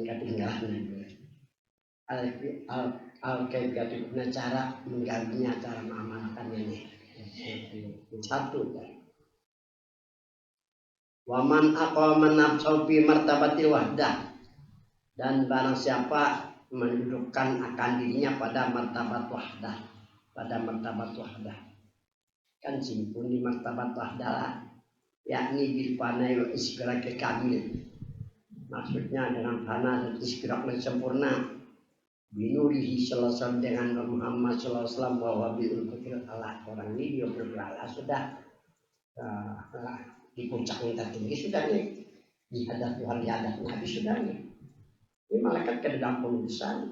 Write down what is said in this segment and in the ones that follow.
ketinggalan. Al-kaifiyatuna cara menggantinya, cara mengamalkannya ini. Satu. Waman aqama nafsahu fi martabatil wahdah, dan barang siapa mendudukkan akan dirinya pada martabat wahdah, kan simpun di martabat wahdah, yakni bil fanai wa istighraqil kamil, maksudnya dengan fana dan istighraq yang sempurna, binurihi sallallahu dengan Muhammad sallallahu alaihi wasallam, bahwa bil fikir Allah, orang ini dia berlala sudah di puncak yang tertinggi sudah nih, di hadap Tuhan, di hadap Nabi sudah nih. Ini malaikat ke dalam pengurusan,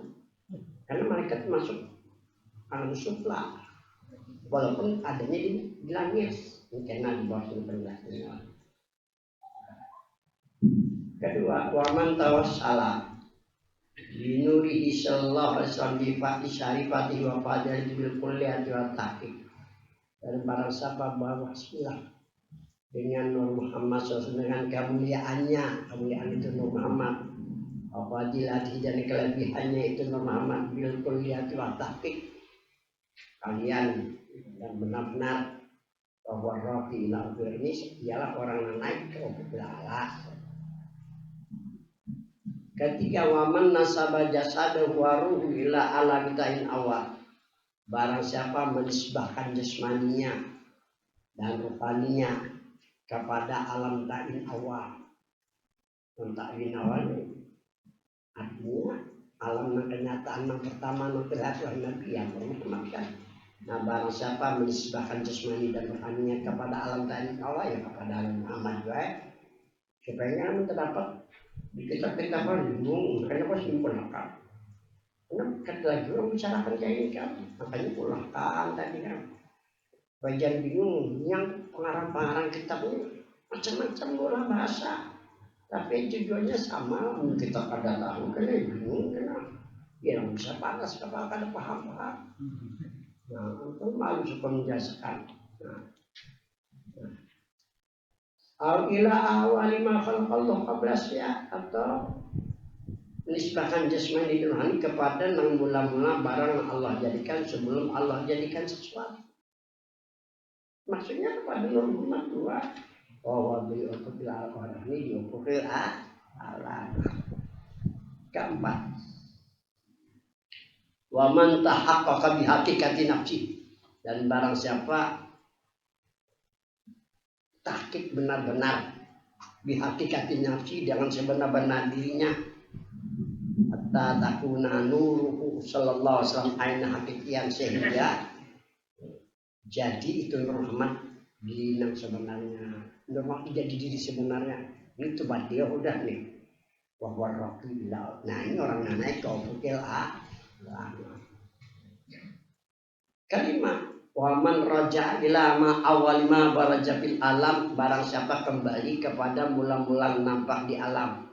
karena malaikat masuk alam sufla, walaupun adanya di langit, karena di bawah penjelasannya. Kedua, waman tawassala binurihi sallallahu alaihi wasallam bi fati syarifati wa fadlihi bil kulliyati wa tahqiq, dan barang siapa berwasilah dengan Nur Muhammad SAW, dengan kemuliaannya, kemuliaan itu Nur Muhammad, fadilati dan kelebihannya itu Nur Muhammad, bil kulliyati wa tahqiq, kalian yang benar-benar bahwa Rafi ila ini ialah orang yang naik ke ufuk a'la. Ketiga, waman nasaba jasadahu wa ruhu ila alamitain awal, barang siapa menisbahkan jasmaninya dan rupaninya kepada alam ta'in awal. Ta'in awal artinya alam kenyataan yang pertama yang terlihat Nabi yang Muhammad kan. Nah, barang siapa menisbahkan jasmani dan rohaninya kepada alam ta'in awal, ya kepada alam Muhammad juga, supaya terdapat di kitab-kitab bingung, makanya kok simpulkan. Karena kata lagi orang bicarakan kayak ini kan, makanya pulahkan tadi kan. Bagian bingung yang pengarang-pengarang kitab ini macam-macam bola bahasa, tapi tujuannya sama. Kita pada tahu kena bingung kena, ya bisa panas kapal kada paham-paham. Nah, itu malu suka menjelaskan. Al-ila awali ma khalaqallahu qabla asya, atau nisbahkan jasmani dan rohani kepada yang mula-mula barang Allah jadikan sebelum Allah jadikan sesuatu. Maksudnya kepada Nur Muhammad dua, bahwa beliau ufukil al-Qur'an ini diufukil al-Qur'an. Keempat, wa man tahaqqaqa bi haqiqati nafsi, dan barang siapa tahqiq benar-benar bi haqiqati nafsi, dengan sebenar-benar dirinya, hatta takuna nuruhu sallallahu alaihi wasallam aina haqiqiyan, sehingga jadi itu Nur Muhammad diri yang sebenarnya, Nur Muhammad jadi diri sebenarnya. Ini tuh dia udah nih, wahwa Rafi ila. Nah, ini orang yang naik ke ufukil a'la. Kalimat waman raja ila ma awal ma baraja fil alam, barang siapa kembali kepada mula-mula nampak di alam.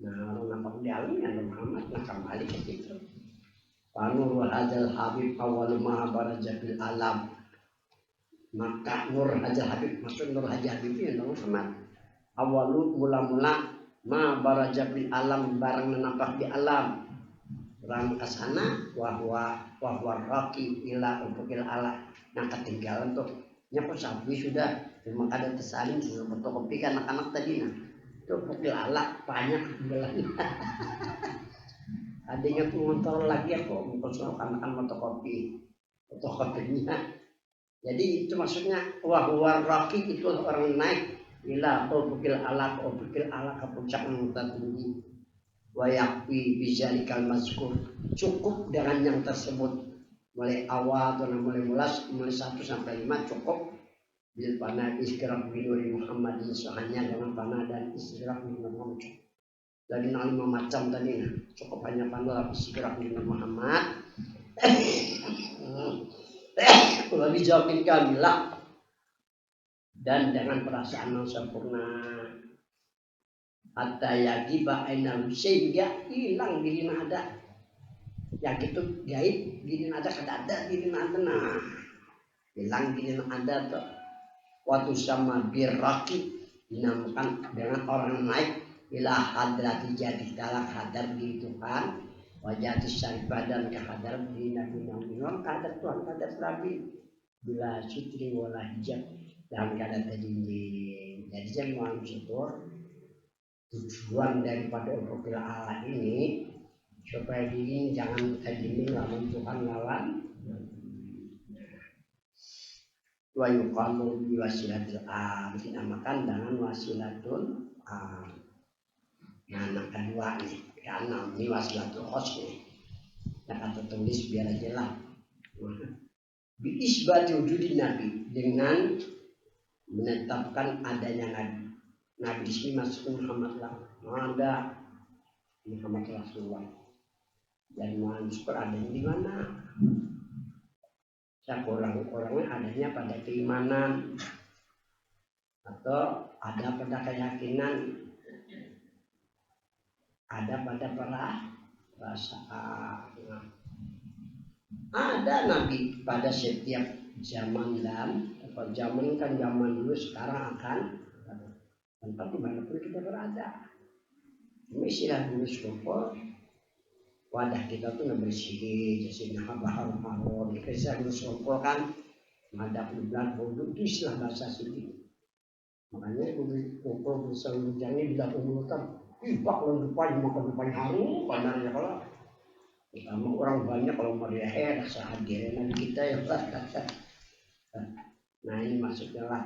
Nah, orang nampak di alam ya Nur Muhammad, nah kembali ke situ. Nur hadzal habib awal ma baraja fil alam, maka Nur Hajjal Habib, maksud Nur Hajjal Habib itu Nur Muhammad. Awalu mula-mula ma baraja bil alam, barang menampak di alam, orang kesana wahwa raqi ila ufukil ala. Nah, ketinggalan tuh nyapa sapi sudah, cuma ada tersalin sudah fotokopi kan anak-anak tadi. Nah, itu ufukil ala banyak ketinggalan. Adanya tuh motor lagi aku mengkonsol anak-anak fotokopinya. Jadi itu maksudnya wahwa raqi itu orang naik ila ufukil ala ke puncak yang tertinggi. Wa yakfi bizalikal mazkur, cukup dengan yang tersebut, mulai awal atau mulai 1 sampai 5 cukup. Bil pana istighraq binuri Muhammadin, hanya dengan pana dan istighraq binuri Muhammad. Lagi 5 macam tadi, cukup hanya pana istighraq binuri Muhammad. Lebih jawabin kamilah, dan dengan perasaan yang sempurna, hatta yagiba ainal, sehingga hilang diri ada. Yang itu gaib diri ada, kada ada diri ada, nah hilang diri ada tuh. Waktu sama birraqi, dinamakan dengan orang naik ila hadrati jadi talak hadar di Tuhan wajah syarifah dan kehadar di Nabi Muhammad kadar Tuhan kadar Nabi bila sutri wala hijab dalam keadaan terdinding. Jadi saya mohon syukur tujuan daripada profil Allah ini supaya diri jangan terdinding lawan Tuhan lawan wa yuqamu bi wasilatil am dinamakan dengan wasilatul am. Nah, anak kedua nih, karena ini wasilatul khos nih. Nah, kata tulis biar jelas. Bi isbati wujudin nabi dengan menetapkan adanya nabi. Nabi di sini masuk Muhammad lah. Ada Muhammad Rasulullah. Dan Muhammad adanya di mana? Orang-orangnya adanya pada keimanan atau ada pada keyakinan, ada pada perasaan. Ada nabi pada setiap zaman dan zaman kan zaman dulu sekarang akan tempat dimanapun kita berada. Istilah dulu skumpul wadah kita tuh bersih jadi bahar harun kita disumpul kan madap bulan wudhu itu istilah bahasa sini. Makanya kumpul bersama hujannya bila kumpulkan ibak depan makan depan harum panarnya kalau pertama orang banyak kalau meriah sehadiran kita ya nah ini maksudnya lah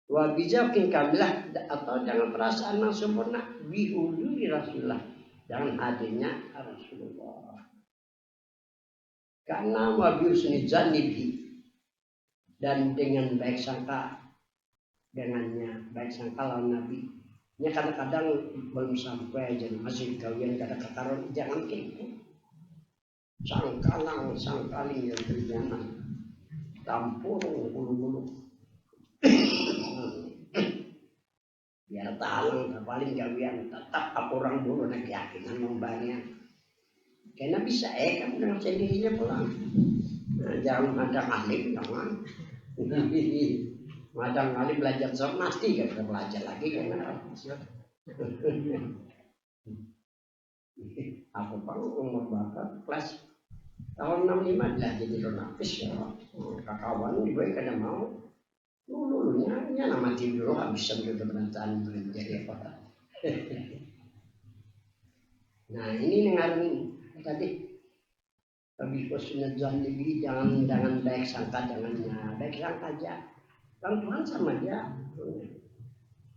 wa bijakin kamilah atau jangan perasaan yang sempurna bihuduri Rasulullah dengan hadirnya Rasulullah karena wabiusni janibi dan dengan baik sangka dengannya baik sangka lawan Nabi nya kadang-kadang belum sampai jadi masih kalian kada kekaron jangan gitu sangkaling yang terjana tampur bulu-bulu biar talang paling gawian tetap orang dulu nak keyakinan membanyak karena bisa kamu dengan sendirinya pulang nah, jangan ada alim jangan ada alim belajar sok pasti kan belajar lagi karena aku baru umur berapa kelas tahun 65 lah jadi donapis ya kakawan juga kadang mau dulunya nama tidur nggak bisa begitu berantakan jadi apa nah ini dengarin tadi lebih khususnya jangan baik sangka dengannya baik sangka aja kan Tuhan sama dia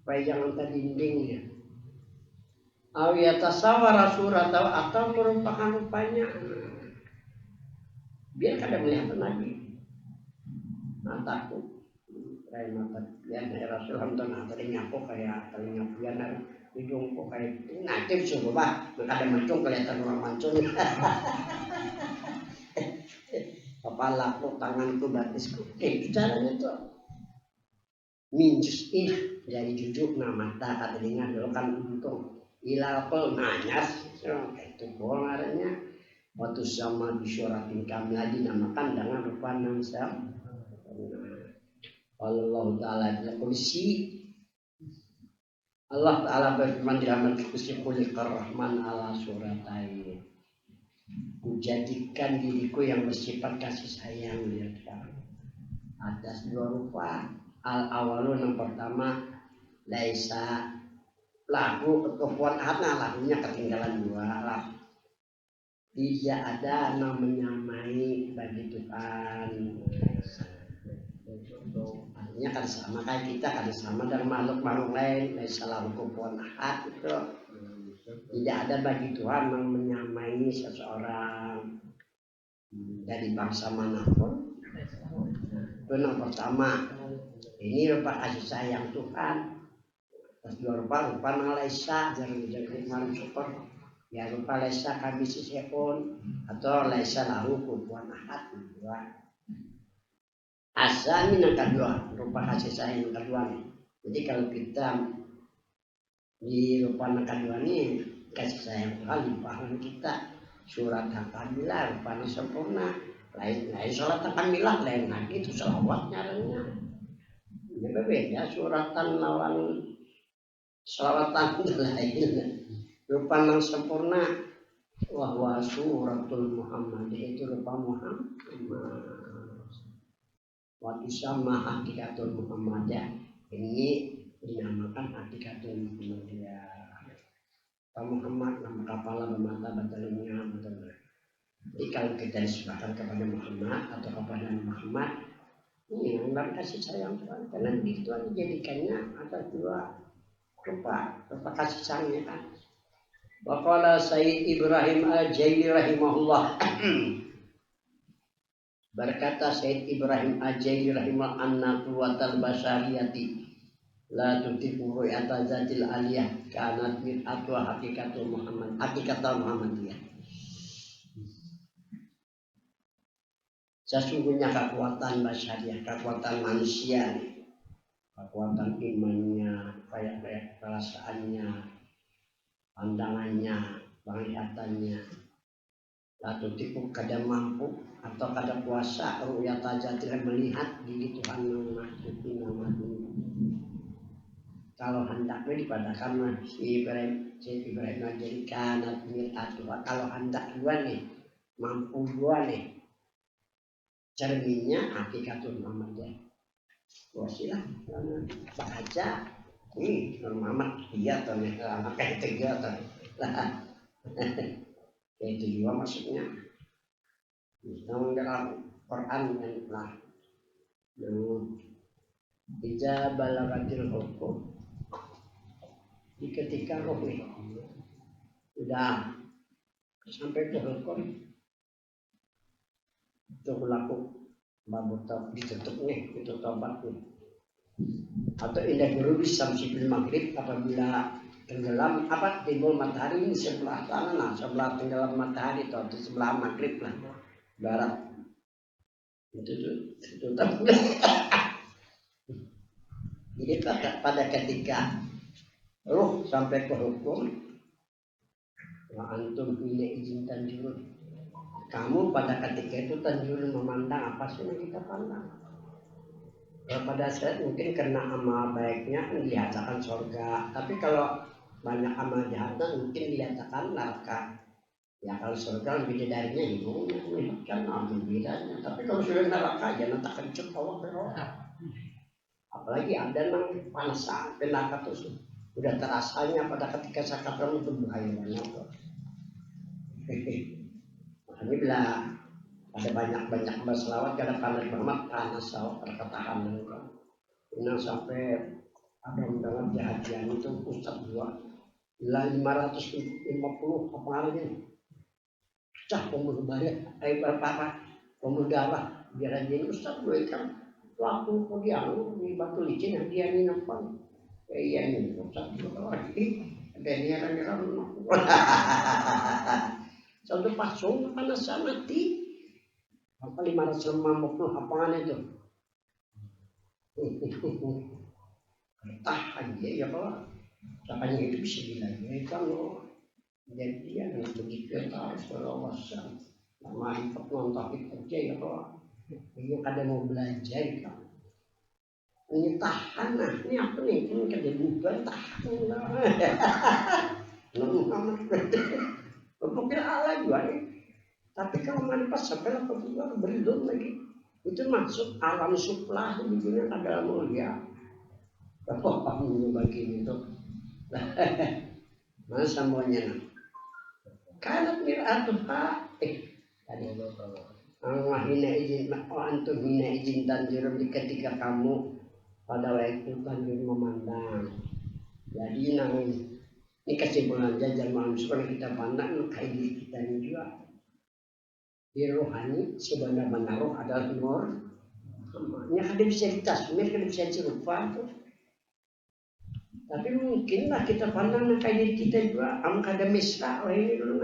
supaya jangan terdinding ya awiyatasawara surat atau merupakan rupanya biar kada melihat Nabi mataku kayak mata biar Rasulullah nonton tadi nyapu kayak telinga biar hidung kok kayak ngatif coba bah kada mancung kelihatan orang mancung kepala kok tanganku batisku caranya tuh minjus jadi jujuk nah mata kata telinga dulu kan untung ilapel nanyas itu bolanya waktu sama disyaratin kami lagi namakan dengan rupa namsam Allah Ta'ala dalam kondisi Allah Ta'ala berfirman di dalam kursi Khuliqar Rahman ala suratain kujadikan diriku yang bersifat kasih sayang atas dua rupa al-awalun yang pertama laisa lagu kekuatan lagunya ketinggalan dua lah tidak ada yang menyamai bagi Tuhan artinya kan sama kayak kita kan sama dengan makhluk-makhluk lain salah hukum ahad itu tidak ada bagi Tuhan yang menyamai seseorang dari bangsa manapun itu yang pertama ini rupa kasih sayang Tuhan terus dua rupa laisa jangan malu syukur ya rupa laisa kami sisipun atau laisa lahu kufuwan ahad dua asal yang kedua rupa kasih sayang yang kedua nih. Jadi kalau kita di rupa yang kedua nih kasih sayang Tuhan limpahan kita surat Al-Kamilah rupanya sempurna lain sholat Al-Kamilah lain lagi itu selawat nyaranya ya beda suratan lawan selawatan lain rupa yang sempurna. Wahwa suratul Muhammad itu rupa Muhammad. Waktu sama hakikatul Muhammadiyah ini dinamakan hakikatul Muhammadiyah. Pak Muhammad nama kepala bermata batalnya betul. Jadi kalau kita diserahkan kepada Muhammad atau kepada Muhammad, ini yang kasih sayang Tuhan. Karena di Tuhan dijadikannya ada dua rupa kasih sayangnya kan. Waqala Sayyid Ibrahim Al-Jaili rahimahullah. Berkata Sayyid Ibrahim Al-Jaili rahimahullah, anna quwwatal basyariyati la tutifu ru'yata zatil aliyah kanat min atwa hakikatul Muhammadiyah. Sesungguhnya kekuatan basyariyah, kekuatan manusia, kekuatan imannya, kayak perasaannya, pandangannya, penglihatannya, atau tipu kada mampu atau kada kuasa ru'yat zatil melihat diri Tuhan yang maksud. Kalau hendaknya dipadakan si Ibrahim menjadikan Tuhan. Kalau hendak dua nih, mampu dua nih, cerminnya hakikatul Muhammadiyah. Wasilah baca ini Muhammad dia atau anak ketiga atau itu juga maksudnya dalam Quran dan lah ija balagatil hukum di ketika roh ini udah sampai ke hukum itu berlaku babu ditutup nih, itu tobat nih. Atau indah guru samsibil maghrib apabila tenggelam timbul matahari ini sebelah sana, sebelah tenggelam matahari atau di sebelah maghrib lah barat itu jadi pada ketika ruh sampai ke hukum wa antum ini izin tanjurun, kamu pada ketika itu tanjurun memandang apa sih yang kita pandang. Pada saat mungkin karena amal baiknya dihatakan surga, tapi kalau banyak amal jahatnya mungkin dihatakan neraka. Ya kalau surga lebih darinya itu kan ambil bedanya. Tapi kalau sudah neraka ya nanti kencet Allah berolah. Apalagi ada yang panas neraka tuh udah terasanya pada ketika sakaratul itu bahaya banget. Makanya bila ada banyak berselawat karena panas banget panas perkataan mereka. Ini sampai ada undangan jahajian itu Ustaz dua bila 550 apa namanya cah pembunuh bayar berapa pembunuh darah biar aja Ustaz dua kan pelaku dia di batu licin yang dia ini nampak iya ini Ustaz dua lagi dan dia kan satu pasung panas mati apa 550 apaan itu tahan dia ya kalau makanya itu bisa dilalui kalau jadian begitu harus berwawasan nama ikut nonton itu aja ya kalau ini kadang mau belajar kan ini tahan nah ini apa nih ini kerja bukan tahan lah mungkin ala juga nih tapi kalau manfaat sampai lah juga beridun lagi itu masuk alam suplah di dunia ada mulia bapak kamu begini tuh mana semuanya kanat mir'atul tadi Allah hina izin antum hina izin tanjurun ketika kamu pada waktu tanjur memandang jadi ini kesimpulan jajan manusia kita pandang kayak diri kita ini juga di rohani sebenarnya roh adalah nur ini ada bisa ditasmir ada bisa dirupa tuh. Tapi mungkinlah kita pandang kayak diri kita juga angka ada mesra ini dulu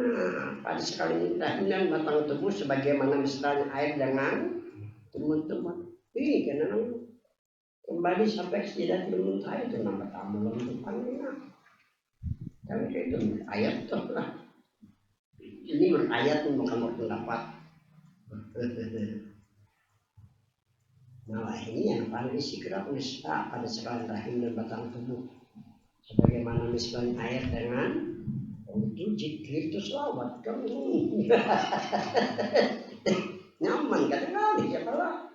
pada sekali dan batang tubuh sebagaimana mesranya air dengan teman-teman ini karena kembali sampai tidak bermuntah itu nama tamu lentupan kan itu ayat tuh lah ini berayat bukan berpendapat. Nah ini yang paling isi gerak mesra pada sekali rahim dan batang tubuh Sebagaimana misalnya air dengan itu zikir itu selawat kamu nyaman kadang-kadang ya kalau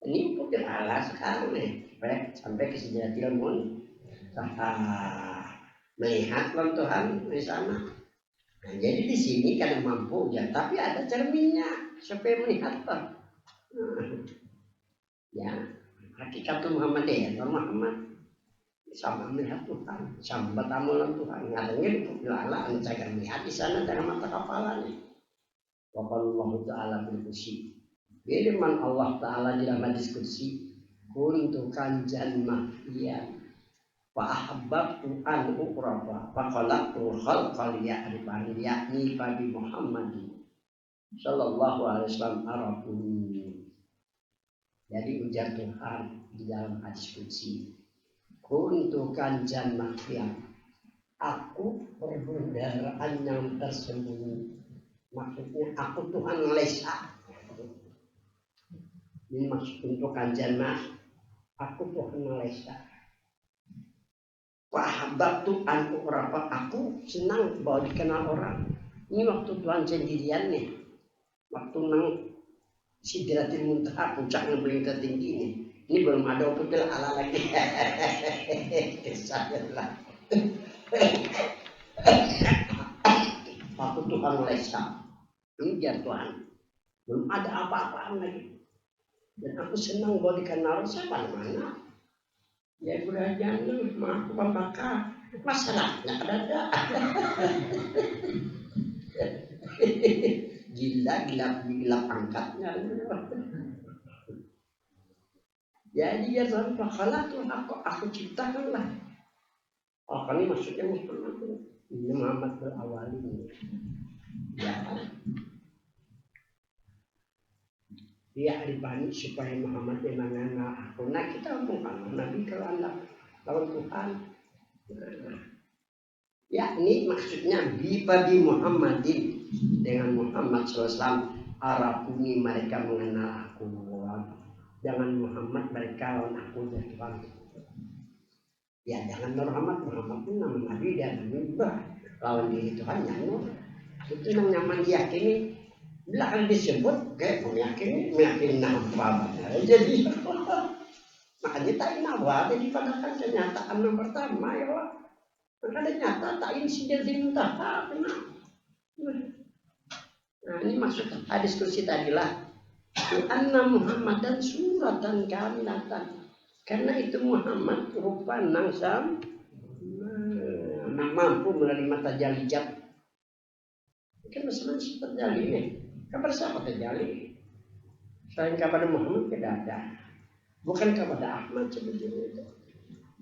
ini mungkin Allah sekarang nih sampai ke Sidratil Muntaha melihat Tuhan di sana. Nah, jadi di sini kadang mampu ya, tapi ada cerminnya supaya melihat Pak. Ya, hakikat Muhammad ya, Muhammad sama melihat Tuhan, sama bertamu Tuhan. Ngadengin itu Allah saya melihat di sana dengan mata kepalanya. Allah Taala berkursi. Firman Allah Taala di dalam diskusi, kuntu kanjan mahdiyan fa'ahabbtu an uqrafa faqalatu khalqal ya'rifani yakni Nabi Muhammadin sallallahu alaihi wasallam arabuni. Jadi ujar Tuhan di dalam hadis qudsi, kuntu kanjan mahdiyan, aku perbendaharaan yang tersembunyi. Maksudnya aku Tuhan Lesa. Ini maksud untuk kanjan mah, aku Tuhan Lesa. Fahabbtu an uqrafa, aku senang bahwa dikenal orang. Ini waktu Tuhan sendirian nih. Waktu nang Sidratil Muntaha puncak yang paling tertinggi nih. Ini belum ada putil ala lagi. Kesayangan. Aku Tuhan Lesa. Ini dia Tuhan. Belum ada apa-apaan lagi. Dan aku senang bahwa dikenal siapa mana. Ya udah jangan maaf pembakar. Masalahnya ada. Gila pangkatnya. Jadi ya sampai kalah tuh aku ciptakan lah. Oh ini maksudnya Muhammad ini Muhammad berawali ya kan? Dia arifani supaya Muhammad yang mengenal aku. Nah kita ngomong Nabi kalau anda lawan Tuhan. Ya ini maksudnya Nabi Muhammadin dengan Muhammad SAW Arabuni mereka mengenal aku. Jangan Muhammad mereka lawan aku dari Tuhan. Ya jangan Muhammad pun nama Nabi dan Nabi lawan diri Tuhan yang itu yang nyaman diyakini. Bila kalau disebut kayak meyakini apa jadi makanya tak nawa daripada kan kenyataan yang pertama ya Allah. Makanya nyata tak insiden Muntaha kenapa? Nah ini maksud diskusi tadi lah. Anna Muhammadan suratan kamilatan. Karena itu Muhammad rupa nangsam mampu menerima tajalijat. Kan masalah terjali nih. Kabar siapa terjali? Selain kepada Muhammad tidak ada. Bukan kepada Ahmad sebetulnya itu.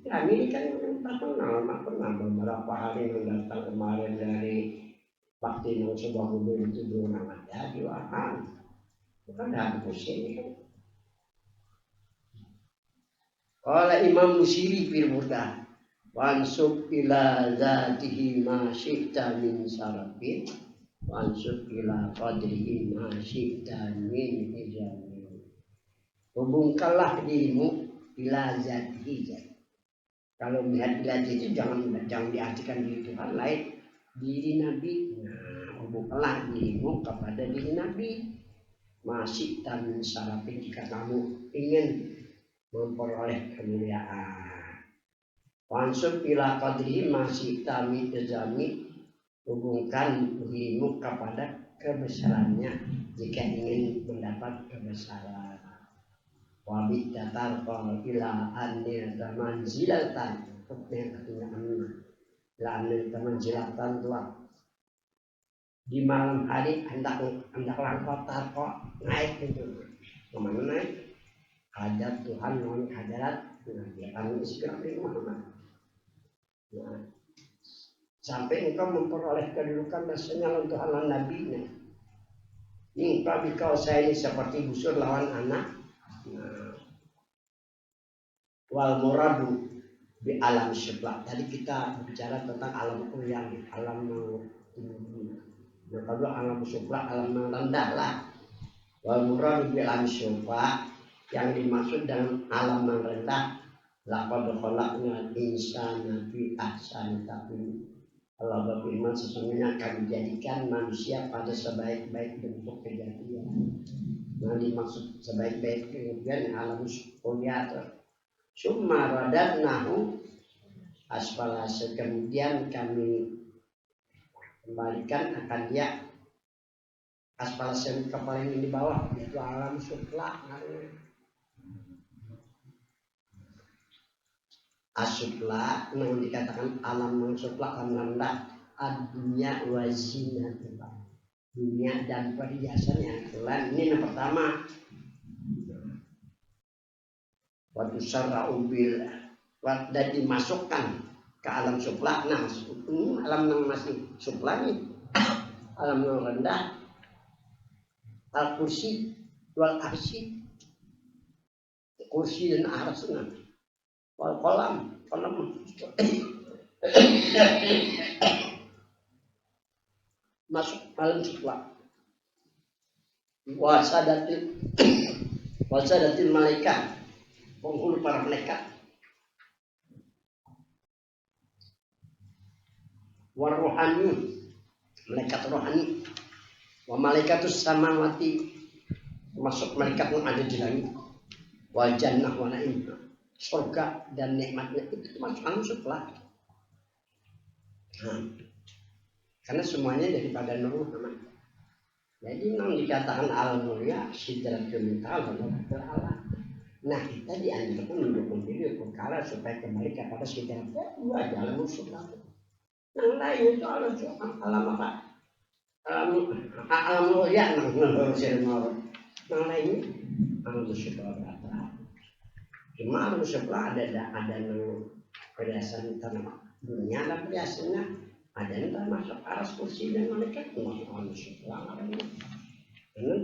Ya ini kan tak pernah beberapa hari yang datang kemarin dari Bakti yang sebuah mobil itu dulu namanya di Wahan. Bukan ada pusing kan. Qala Imam Musiri fil Burdah wansub ila zatihi ma syi'ta min sarafin wansub ila qadrihi ma syi'ta min hijamin. Hubungkanlah dirimu ila zatihi. Kalau melihat ila itu jangan diartikan diri Tuhan lain diri Nabi. Nah, hubungkanlah dirimu kepada diri Nabi. Masih dan syarafin jika kamu ingin memperoleh kemuliaan. Wansub ila qadrihi masih tami tezami, hubungkan dirimu kepada kebesarannya jika ingin mendapat kebesaran. Wabit datar qal ila anil tamanzilatan, yang artinya ila anil tamanzilatan tuan. Di malam hari hendaklah kau tarko naik itu. Kemana naik? Hajat Tuhan non hadarat dia kami istirahat Muhammad. Nah, sampai engkau memperoleh kedudukan dan senyal Tuhan lawan nabinya. Ini engkau saya ini seperti busur lawan anak. Nah, wal muradu di alam syufla. Tadi kita bicara tentang alam yang alam tinggi. Nah, kalau alam syufla alam yang rendah lah. Wal muradu di alam syufla yang dimaksud dengan alam yang rendah Laqad khalaqnal insana fi ahsani taqwim. Allah berfirman sesungguhnya kami jadikan manusia pada sebaik-baik bentuk kejadian. Nah dimaksud sebaik-baik kejadian alam sukuliat. Summa radadnahu asfala, kemudian kami kembalikan akan dia asfala ke paling di bawah, yaitu alam sufla. Asufla yang dikatakan alam sufla alam rendah, dunia wazina, dunia dan perhiasan yang kelan. Ini yang pertama. Waktu syara ubil dan dimasukkan ke alam sufla. Nah, alam yang masih sufla nih, alam yang rendah, al kursi wal arsy, kursi dan arsy. Wal kolam masuk alam sufla. Wasadatil malaikat, penghulu para malaikat. Warohani, malaikat rohani. Wa malaikatus samawati, masuk malaikat yang ada di langit. Wa jannah wa na'im, surga dan nikmatnya itu masuk alam sufla. Karena semuanya daripada Nur Muhammad. Jadi memang dikatakan al-mulia sidratul muntaha Allah. Nah kita dianjurkan mendukung diri perkara supaya kembali kepada sidratul dua jalan sufla. Yang lain itu alam apa? Alam mulia yang lainnya alam sufla. Cuma alam sufla ada perhiasan tanah dunia dan perhiasannya ada yang termasuk aras kursi dan malaikat termasuk alam sufla. Karena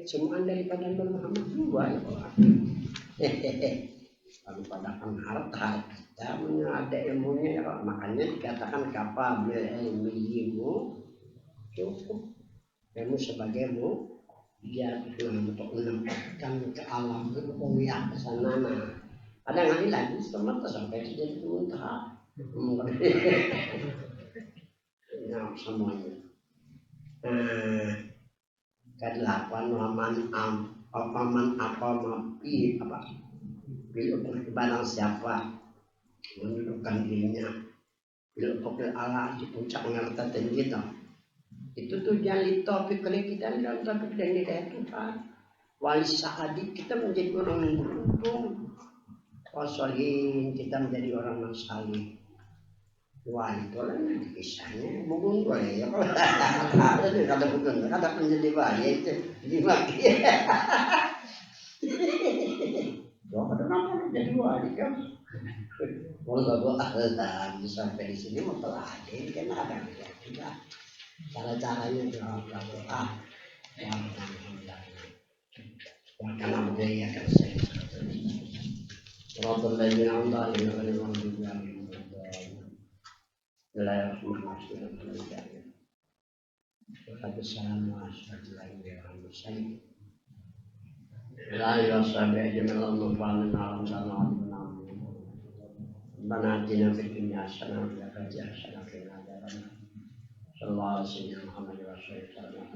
semua daripada Muhammad dua ya Allah. Kalau pada harta kita ada ilmunya ya, makanya dikatakan kapal ilmu cukup ilmu sebagai mu dia untuk menempatkan ke alam kemuliaan ke sana. Ada nggak lagi setelah sampai jadi muntaha. Nah, semuanya. Kedelapan paman apa mapi apa barang siapa menundukkan dirinya bil ala di puncak ngarta tinggi itu tuh jadi topik kita dalam topik dan hidayah Tuhan. Wali saadi kita menjadi orang yang beruntung. Wasolihin kita menjadi orang yang saleh. Wah itu lah kisahnya bukan boleh ya kalau kata betul kata menjadi wali itu dimaki. Doa pada nama jadi wali kan. Kalau Allah sampai di sini mau pelajari kan ada juga cara-caranya doa. Karena budaya kan saya. Rabbul ladzina Allah yang juga. Sallallahu alaihi wasallam.